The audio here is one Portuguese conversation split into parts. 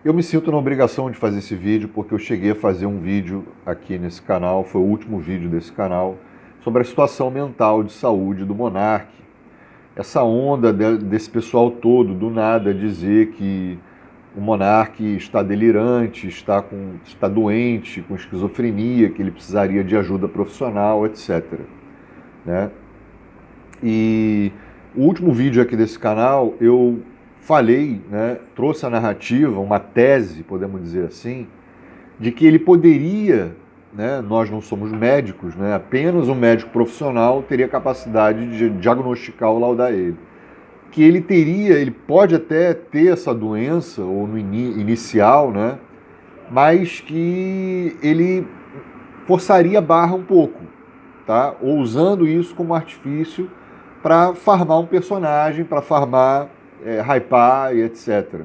Eu me sinto na obrigação de fazer esse vídeo porque eu cheguei a fazer um vídeo aqui nesse canal, foi o último vídeo desse canal, sobre a situação mental de saúde do Monark. Essa onda desse pessoal todo, do nada, dizer que o Monark está delirante, está doente, com esquizofrenia, que ele precisaria de ajuda profissional, etc. Né? E o último vídeo aqui desse canal, eu falei, né, trouxe a narrativa, uma tese, podemos dizer assim, de que ele poderia, né, nós não somos médicos, né, apenas um médico profissional teria capacidade de diagnosticar ou laudar ele. Que ele pode até ter essa doença, ou no inicial, né, mas que ele forçaria a barra um pouco, tá? Ou usando isso como artifício para farmar um personagem, para farmar, hypar e etc.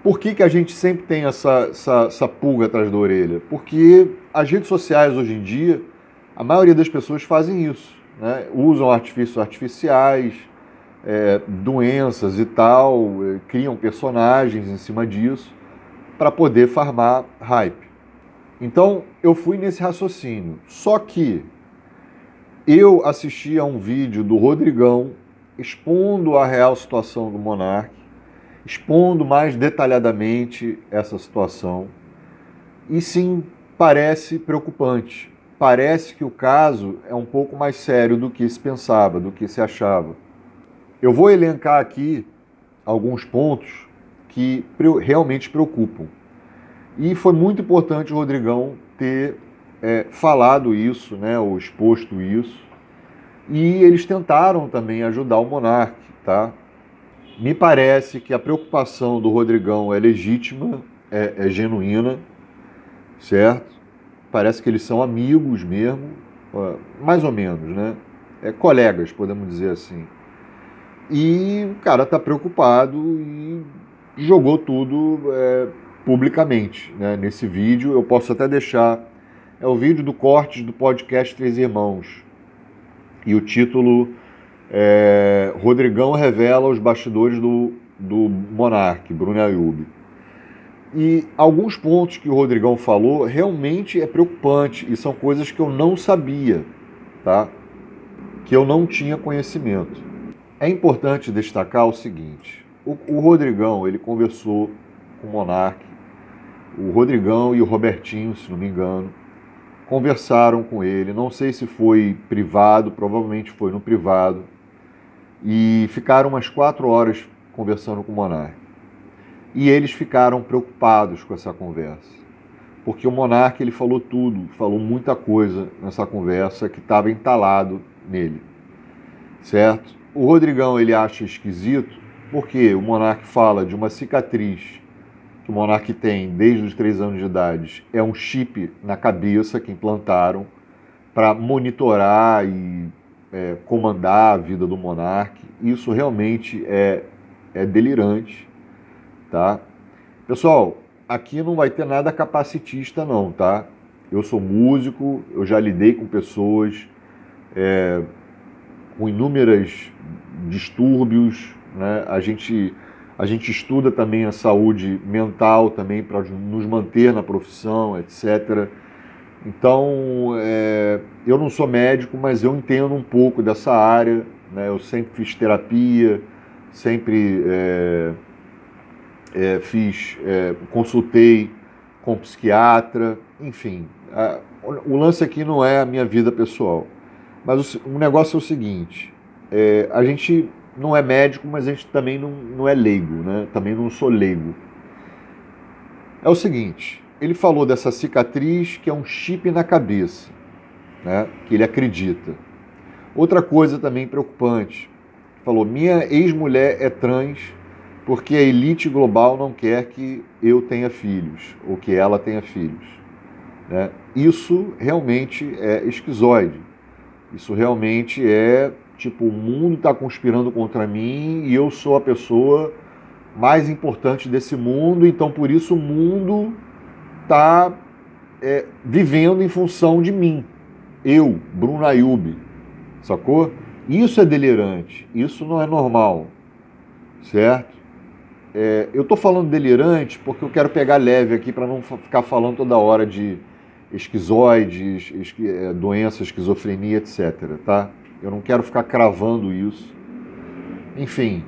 Por que a gente sempre tem essa pulga atrás da orelha? Porque as redes sociais hoje em dia, a maioria das pessoas fazem isso, né? Usam artifícios artificiais, doenças e tal, criam personagens em cima disso para poder farmar hype. Então eu fui nesse raciocínio. Só que eu assisti a um vídeo do Rodrigão expondo a real situação do Monark, expondo mais detalhadamente essa situação. E sim, parece preocupante. Parece que o caso é um pouco mais sério do que se pensava, do que se achava. Eu vou elencar aqui alguns pontos que realmente preocupam. E foi muito importante o Rodrigão ter falado isso, né, ou exposto isso. E eles tentaram também ajudar o Monark, tá? Me parece que a preocupação do Rodrigão é legítima, é genuína, certo? Parece que eles são amigos mesmo, mais ou menos, né? Colegas, podemos dizer assim. E o cara tá preocupado e jogou tudo publicamente, né? Nesse vídeo. Eu posso até deixar. É o vídeo do corte do podcast Três Irmãos. E o título Rodrigão revela os bastidores do Monark, Bruno Ayub. E alguns pontos que o Rodrigão falou realmente é preocupante e são coisas que eu não sabia, tá? Que eu não tinha conhecimento. É importante destacar o seguinte: o Rodrigão ele conversou com o Monark, o Rodrigão e o Robertinho, se não me engano, conversaram com ele. Não sei se foi privado, provavelmente foi no privado. E ficaram umas 4 horas conversando com o Monark. E eles ficaram preocupados com essa conversa. Porque o Monark ele falou tudo, falou muita coisa nessa conversa que estava entalado nele. Certo? O Rodrigão ele acha esquisito porque o Monark fala de uma cicatriz que o Monark tem desde os 3 anos de idade. É um chip na cabeça que implantaram para monitorar e comandar a vida do Monark. Isso realmente é delirante, tá? Pessoal, aqui não vai ter nada capacitista não, tá? Eu sou músico, eu já lidei com pessoas com inúmeros distúrbios, né? A gente estuda também a saúde mental também para nos manter na profissão, etc. Então, eu não sou médico, mas eu entendo um pouco dessa área, né? Eu sempre fiz terapia, sempre consultei com psiquiatra, enfim. O lance aqui não é a minha vida pessoal, mas o negócio é o seguinte: a gente não é médico, mas a gente também não é leigo, né? Também não sou leigo. É o seguinte, ele falou dessa cicatriz que é um chip na cabeça, né? Que ele acredita. Outra coisa também preocupante, falou, minha ex-mulher é trans porque a elite global não quer que eu tenha filhos, ou que ela tenha filhos. Né? Isso realmente é esquizoide. Isso realmente é, tipo, o mundo está conspirando contra mim e eu sou a pessoa mais importante desse mundo, então por isso o mundo está vivendo em função de mim. Eu, Bruno Ayub, sacou? Isso é delirante, isso não é normal, certo? eu estou falando delirante porque eu quero pegar leve aqui para não ficar falando toda hora de esquizoides, doença, esquizofrenia, etc. Tá? Eu não quero ficar cravando isso. Enfim,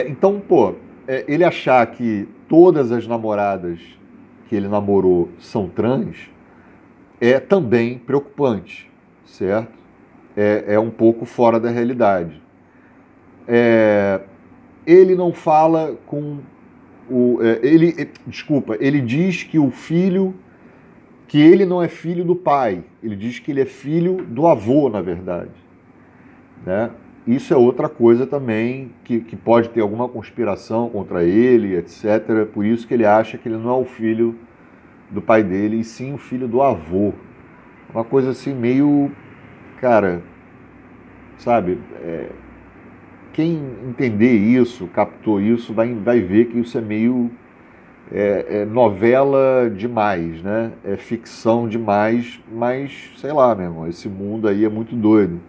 então, pô, ele achar que todas as namoradas que ele namorou são trans é também preocupante, certo? É um pouco fora da realidade. Ele não fala com desculpa, ele diz que o filho, que ele não é filho do pai, ele diz que ele é filho do avô, na verdade, né? Isso é outra coisa também que pode ter alguma conspiração contra ele, etc. Por isso que ele acha que ele não é o filho do pai dele, e sim o filho do avô. Uma coisa assim meio, cara, sabe? Quem entender isso, captou isso, vai ver que isso é meio novela demais, né? É ficção demais, mas sei lá, meu irmão, esse mundo aí é muito doido.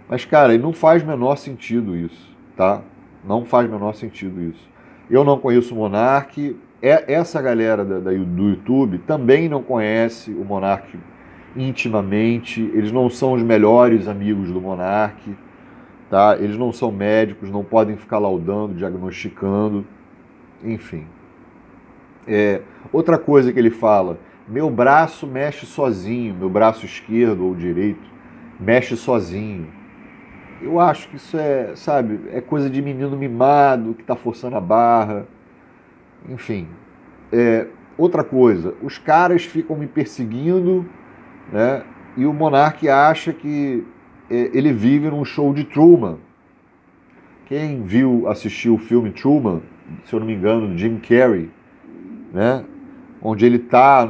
Mas, cara, não faz menor sentido isso, tá? Não faz menor sentido isso. Eu não conheço o Monark, essa galera do YouTube também não conhece o Monark intimamente, eles não são os melhores amigos do Monark, tá? Eles não são médicos, não podem ficar laudando, diagnosticando, enfim. Outra coisa que ele fala, meu braço mexe sozinho, meu braço esquerdo ou direito mexe sozinho. Eu acho que isso sabe, é coisa de menino mimado que está forçando a barra. Enfim. Outra coisa, os caras ficam me perseguindo, né? E o Monark acha que ele vive num show de Truman. Quem assistiu o filme Truman, se eu não me engano, do Jim Carrey, né? Onde ele está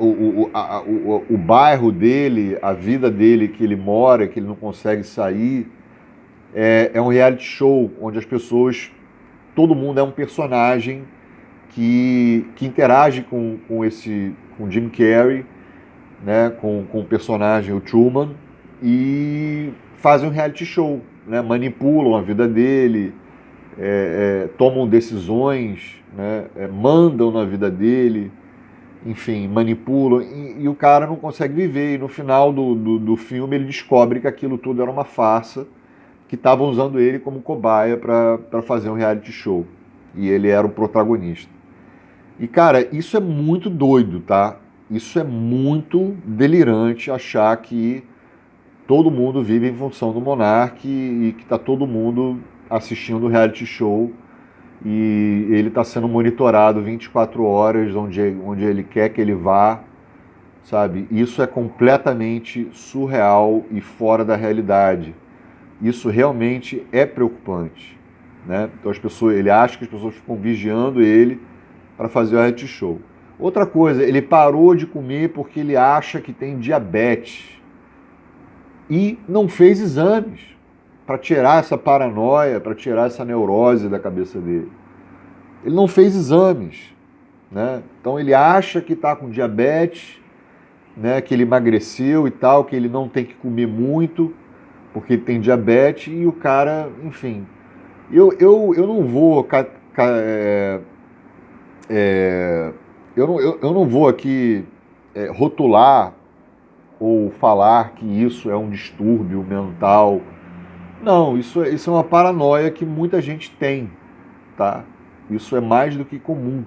o bairro dele, a vida dele que ele mora, que ele não consegue sair, é um reality show onde as pessoas, todo mundo é um personagem que interage com Jim Carrey, né, com o personagem, o Truman, e fazem um reality show, né, manipulam a vida dele, tomam decisões, né, mandam na vida dele, enfim, manipulam, e o cara não consegue viver. E no final do filme ele descobre que aquilo tudo era uma farsa, que estavam usando ele como cobaia para fazer um reality show. E ele era o protagonista. E, cara, isso é muito doido, tá? Isso é muito delirante achar que todo mundo vive em função do Monark e que tá todo mundo assistindo o reality show e ele está sendo monitorado 24 horas onde ele quer que ele vá, sabe? Isso é completamente surreal e fora da realidade. Isso realmente é preocupante, né? Então ele acha que as pessoas ficam vigiando ele para fazer o reality show. Outra coisa, ele parou de comer porque ele acha que tem diabetes e não fez exames para tirar essa paranoia, para tirar essa neurose da cabeça dele. Ele não fez exames, né? Então ele acha que está com diabetes, né? Que ele emagreceu e tal, que ele não tem que comer muito porque ele tem diabetes e o cara, enfim. Eu não vou eu não vou aqui rotular ou falar que isso é um distúrbio mental. Não, isso é uma paranoia que muita gente tem, tá? Isso é mais do que comum.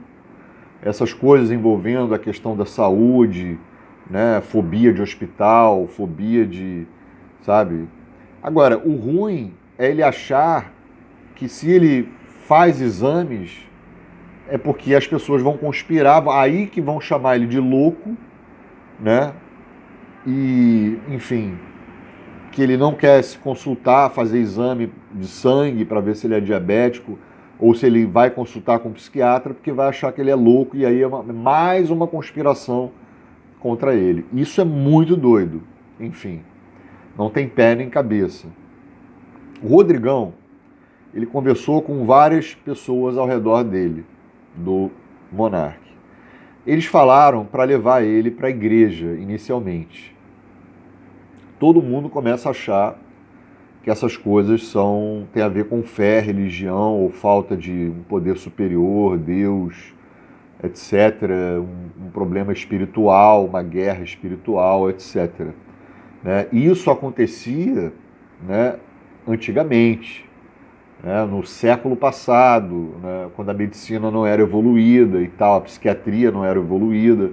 Essas coisas envolvendo a questão da saúde, né? Fobia de hospital, fobia de, sabe? Agora, o ruim é ele achar que se ele faz exames é porque as pessoas vão conspirar, aí que vão chamar ele de louco, né? E, enfim, que ele não quer se consultar, fazer exame de sangue para ver se ele é diabético ou se ele vai consultar com um psiquiatra porque vai achar que ele é louco e aí é mais uma conspiração contra ele. Isso é muito doido. Enfim, não tem pé nem cabeça. O Rodrigão, ele conversou com várias pessoas ao redor dele, do Monark. Eles falaram para levar ele para a igreja inicialmente. Todo mundo começa a achar que essas coisas têm a ver com fé, religião ou falta de um poder superior, Deus, etc., um problema espiritual, uma guerra espiritual, etc. Né? E isso acontecia, né, antigamente, né, no século passado, né, quando a medicina não era evoluída e tal, a psiquiatria não era evoluída.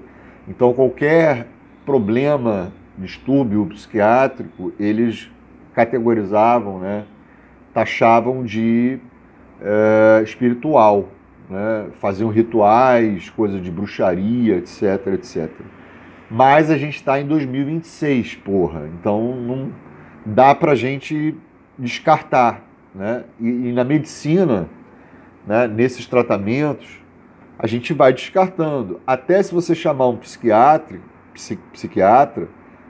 Então qualquer problema, distúrbio psiquiátrico, eles categorizavam, né, taxavam de espiritual, né, faziam rituais, coisas de bruxaria, etc, etc. Mas a gente está em 2026, porra, então não dá pra gente descartar, né? E na medicina, né, nesses tratamentos, a gente vai descartando. Até se você chamar um psiquiatra,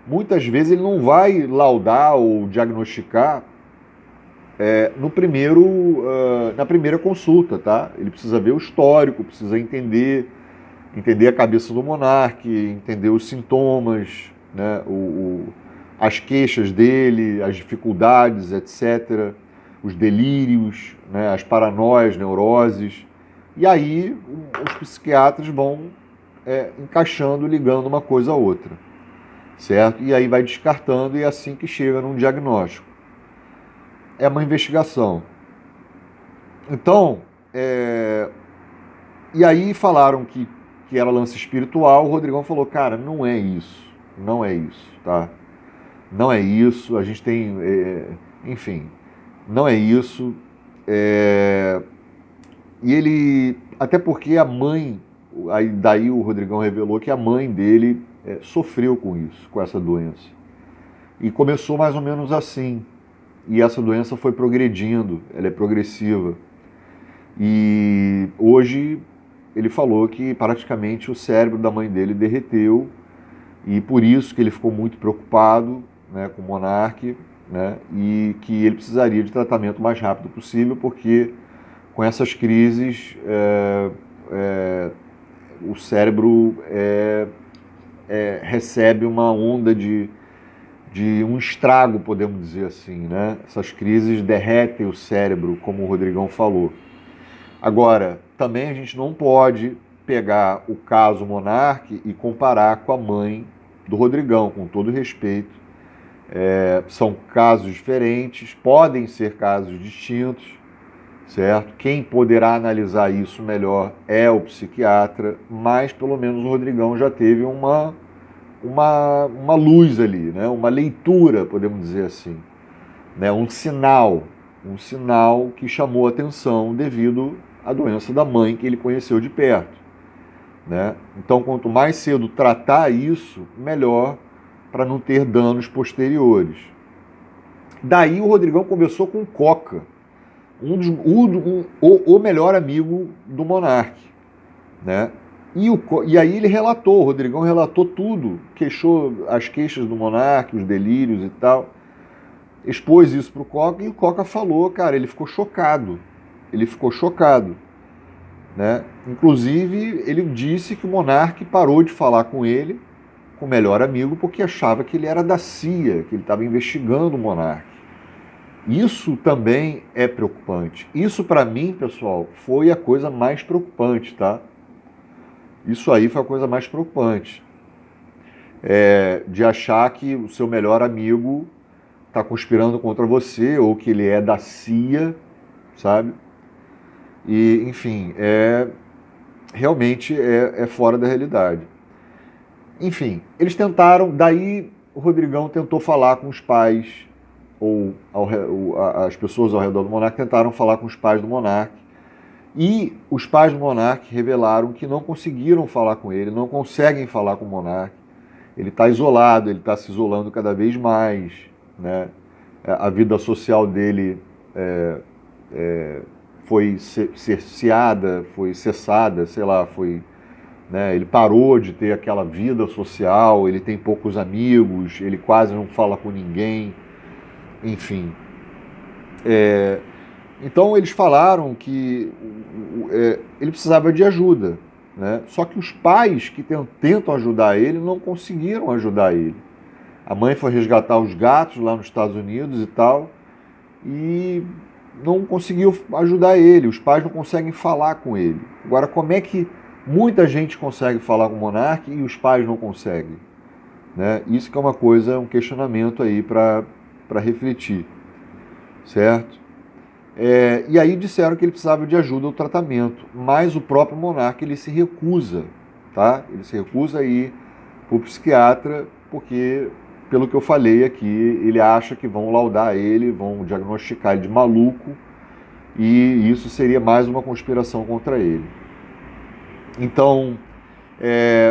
muitas vezes ele não vai laudar ou diagnosticar na primeira consulta, tá? Ele precisa ver o histórico, precisa entender a cabeça do monarca, entender os sintomas, né? As queixas dele, as dificuldades, etc., os delírios, né? As paranoias, neuroses. E aí os psiquiatras vão encaixando, ligando uma coisa a outra, certo? E aí vai descartando e é assim que chega num diagnóstico. É uma investigação. Então, e aí falaram que era lance espiritual, o Rodrigão falou, cara, não é isso, tá? Não é isso, a gente tem, enfim, não é isso. E ele, até porque a mãe, aí daí o Rodrigão revelou que a mãe dele sofreu com isso, com essa doença. E começou mais ou menos assim. E essa doença foi progredindo, ela é progressiva. E hoje ele falou que praticamente o cérebro da mãe dele derreteu e por isso que ele ficou muito preocupado, né, com o Monark, né, e que ele precisaria de tratamento o mais rápido possível porque com essas crises o cérebro recebe uma onda de um estrago, podemos dizer assim, né? Essas crises derretem o cérebro, como o Rodrigão falou. Agora, também a gente não pode pegar o caso Monark e comparar com a mãe do Rodrigão, com todo respeito. São casos diferentes, podem ser casos distintos, certo? Quem poderá analisar isso melhor é o psiquiatra, mas pelo menos o Rodrigão já teve uma luz ali, né? Uma leitura, podemos dizer assim, né? Um sinal que chamou a atenção devido à doença da mãe que ele conheceu de perto, né? Então, quanto mais cedo tratar isso, melhor para não ter danos posteriores. Daí o Rodrigão conversou com o Coca, o melhor amigo do Monark, né? E aí ele relatou, o Rodrigão relatou tudo, queixou as queixas do Monark, os delírios e tal, expôs isso pro Coca e o Coca falou, cara, ele ficou chocado, né? Inclusive ele disse que o Monark parou de falar com ele, com o melhor amigo, porque achava que ele era da CIA, que ele estava investigando o Monark. Isso também é preocupante. Isso para mim, pessoal, foi a coisa mais preocupante, tá? Isso aí foi a coisa mais preocupante. De achar que o seu melhor amigo está conspirando contra você, ou que ele é da CIA, sabe? E, enfim, realmente é fora da realidade. Enfim, eles tentaram, daí o Rodrigão tentou falar com os pais, ou as pessoas ao redor do Monark tentaram falar com os pais do Monark, e os pais do Monark revelaram que não conseguiram falar com ele, não conseguem falar com o Monark. Ele está isolado, ele está se isolando cada vez mais, né? A vida social dele foi cerceada, foi cessada, sei lá, né? Ele parou de ter aquela vida social, ele tem poucos amigos, ele quase não fala com ninguém, enfim. Então eles falaram que ele precisava de ajuda, né? Só que os pais que tentam ajudar ele não conseguiram ajudar ele. A mãe foi resgatar os gatos lá nos Estados Unidos e tal, e não conseguiu ajudar ele, os pais não conseguem falar com ele. Agora, como é que muita gente consegue falar com o monarca e os pais não conseguem? Né? Isso que é uma coisa, um questionamento aí para refletir, certo? E aí disseram que ele precisava de ajuda ao tratamento, mas o próprio monarca ele se recusa, tá? Ele se recusa a ir para o psiquiatra porque, pelo que eu falei aqui, ele acha que vão laudar ele, vão diagnosticar ele de maluco e isso seria mais uma conspiração contra ele. Então,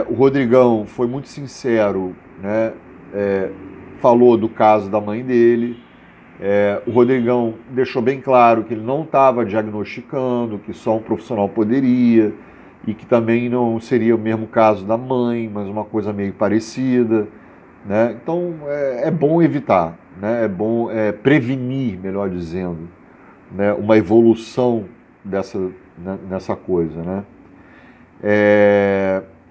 o Rodrigão foi muito sincero, né? Falou do caso da mãe dele. O Rodrigão deixou bem claro que ele não estava diagnosticando, que só um profissional poderia, e que também não seria o mesmo caso da mãe, mas uma coisa meio parecida. Né? Então é bom evitar, né? É bom prevenir, melhor dizendo, né? Uma evolução nessa coisa. Né?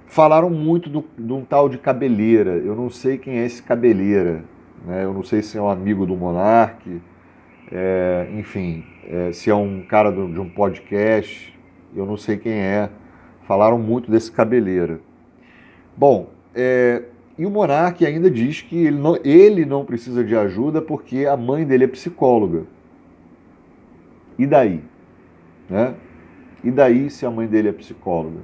Falaram muito de um tal de Cabeleira. Eu não sei quem é esse Cabeleira. Né? Eu não sei se é um amigo do Monark, enfim, se é um cara de um podcast, eu não sei quem é. Falaram muito desse Cabeleira. Bom, e o Monark ainda diz que ele não precisa de ajuda porque a mãe dele é psicóloga. E daí? Né? E daí se a mãe dele é psicóloga?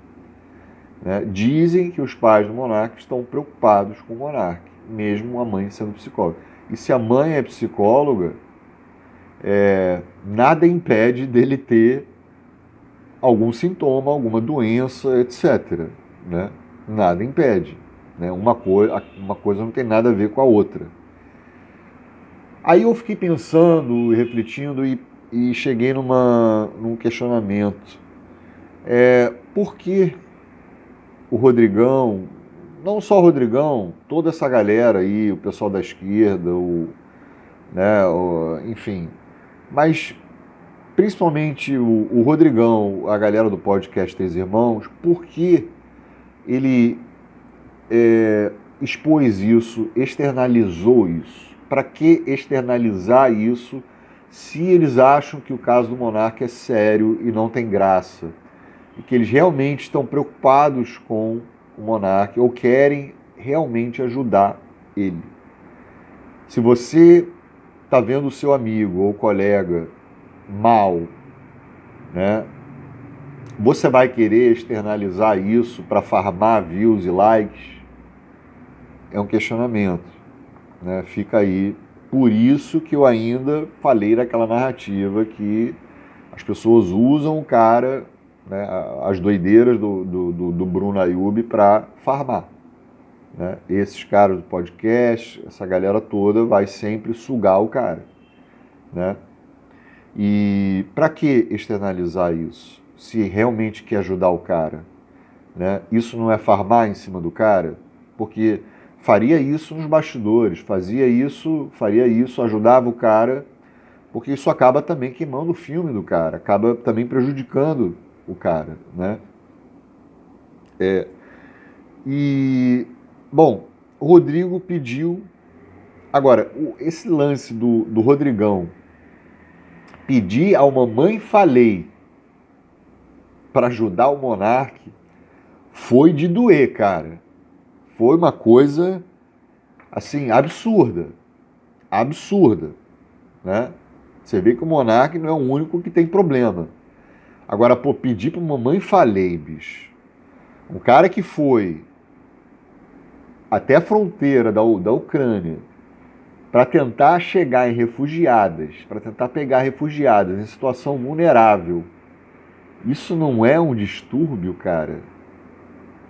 Né? Dizem que os pais do Monark estão preocupados com o Monark, mesmo a mãe sendo psicóloga. E se a mãe é psicóloga, nada impede dele ter algum sintoma, alguma doença, etc. Né? Nada impede. Né? Uma coisa não tem nada a ver com a outra. Aí eu fiquei pensando, refletindo e cheguei num questionamento. Por que o Rodrigão, não só o Rodrigão, toda essa galera aí, o pessoal da esquerda, enfim, mas principalmente o Rodrigão, a galera do podcast Três Irmãos, por que ele expôs isso, externalizou isso? Para que externalizar isso se eles acham que o caso do Monarca é sério e não tem graça? E que eles realmente estão preocupados com o Monarca ou querem realmente ajudar ele? Se você está vendo o seu amigo ou colega mal, né, você vai querer externalizar isso para farmar views e likes? É um questionamento. Né? Fica aí. Por isso que eu ainda falei daquela narrativa que as pessoas usam o cara, né, as doideiras do Bruno Ayub para farmar. Né? Esses caras do podcast, essa galera toda vai sempre sugar o cara. Né? E para que externalizar isso? Se realmente quer ajudar o cara. Né? Isso não é farmar em cima do cara? Porque faria isso nos bastidores, faria isso, ajudava o cara, porque isso acaba também queimando o filme do cara, acaba também prejudicando o cara, né? E, bom, o Rodrigo pediu... Agora, esse lance do Rodrigão pedir ao Mamãe Falei para ajudar o Monark foi de doer, cara. Foi uma coisa, assim, absurda. Absurda. Né? Você vê que o Monark não é o único que tem problema. Agora, pô, pedir para Mamãe Falei, bicho. Um cara que foi até a fronteira da Ucrânia para tentar chegar em refugiadas, para tentar pegar refugiadas em situação vulnerável. Isso não é um distúrbio, cara?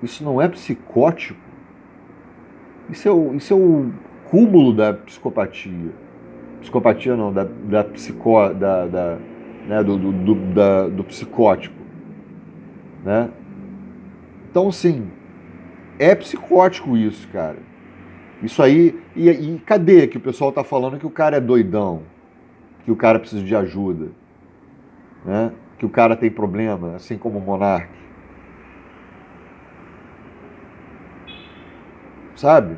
Isso não é psicótico? Isso é o cúmulo da psicopatia. Psicopatia não, né, do psicótico. Né? Então, assim, é psicótico isso, cara. Isso aí. E cadê que o pessoal tá falando que o cara é doidão? Que o cara precisa de ajuda? Né? Que o cara tem problema, assim como o Monark? Sabe?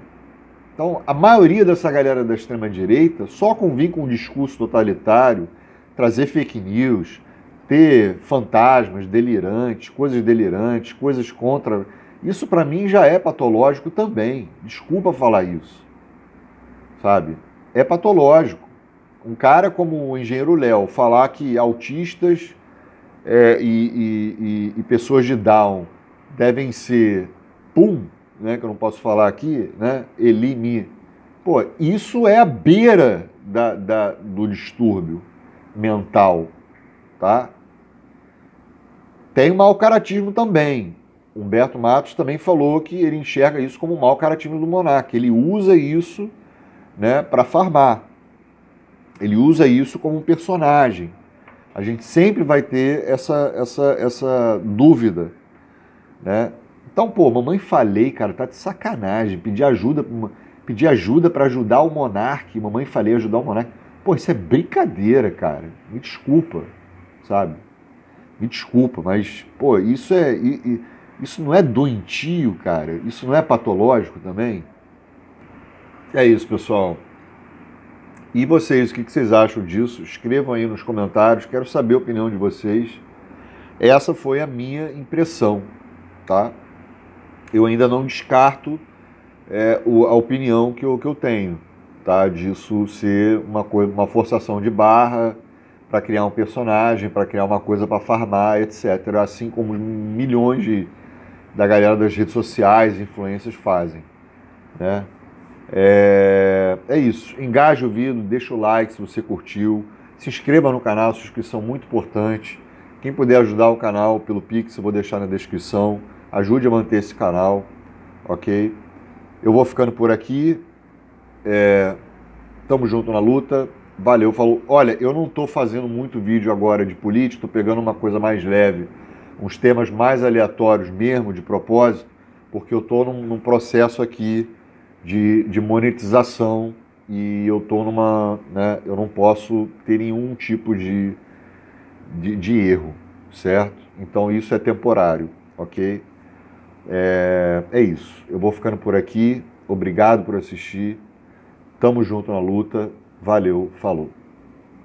Então, a maioria dessa galera da extrema-direita só convém com um discurso totalitário, trazer fake news, ter fantasmas delirantes, coisas contra. Isso para mim já é patológico também. Desculpa falar isso, sabe? É patológico. Um cara como o engenheiro Léo falar que autistas e pessoas de Down devem ser pum, né, que eu não posso falar aqui, né, elimi. Pô, isso é a beira do distúrbio mental, tá? Tem mau caratismo também. Humberto Matos também falou que ele enxerga isso como um mau caratismo do monarca. Ele usa isso, né, para farmar. Ele usa isso como um personagem. A gente sempre vai ter essa dúvida, né? Então, pô, mamãe falei, cara, tá de sacanagem. Pedir ajuda para ajudar o monarca. Mamãe falei ajudar o monarca. Pô, isso é brincadeira, cara. Me desculpa, sabe? Me desculpa, mas, pô, isso não é doentio, cara. Isso não é patológico também? É isso, pessoal. E vocês, o que vocês acham disso? Escrevam aí nos comentários, quero saber a opinião de vocês. Essa foi a minha impressão, tá? Eu ainda não descarto a opinião que eu tenho, tá? Disso ser uma forçação de barra para criar um personagem, para criar uma coisa para farmar, etc. Assim como milhões da galera das redes sociais, influências fazem, né? É isso. Engaje o vídeo, deixa o like se você curtiu. Se inscreva no canal, inscrição muito importante. Quem puder ajudar o canal pelo Pix, eu vou deixar na descrição. Ajude a manter esse canal, ok? Eu vou ficando por aqui. Tamo junto na luta. Valeu, falou. Olha, eu não tô fazendo muito vídeo agora de política, tô pegando uma coisa mais leve, uns temas mais aleatórios mesmo, de propósito, porque eu tô num processo aqui de monetização e eu tô né, eu não posso ter nenhum tipo de erro, certo? Então isso é temporário, ok? É isso. Eu vou ficando por aqui. Obrigado por assistir. Tamo junto na luta. Valeu, falou.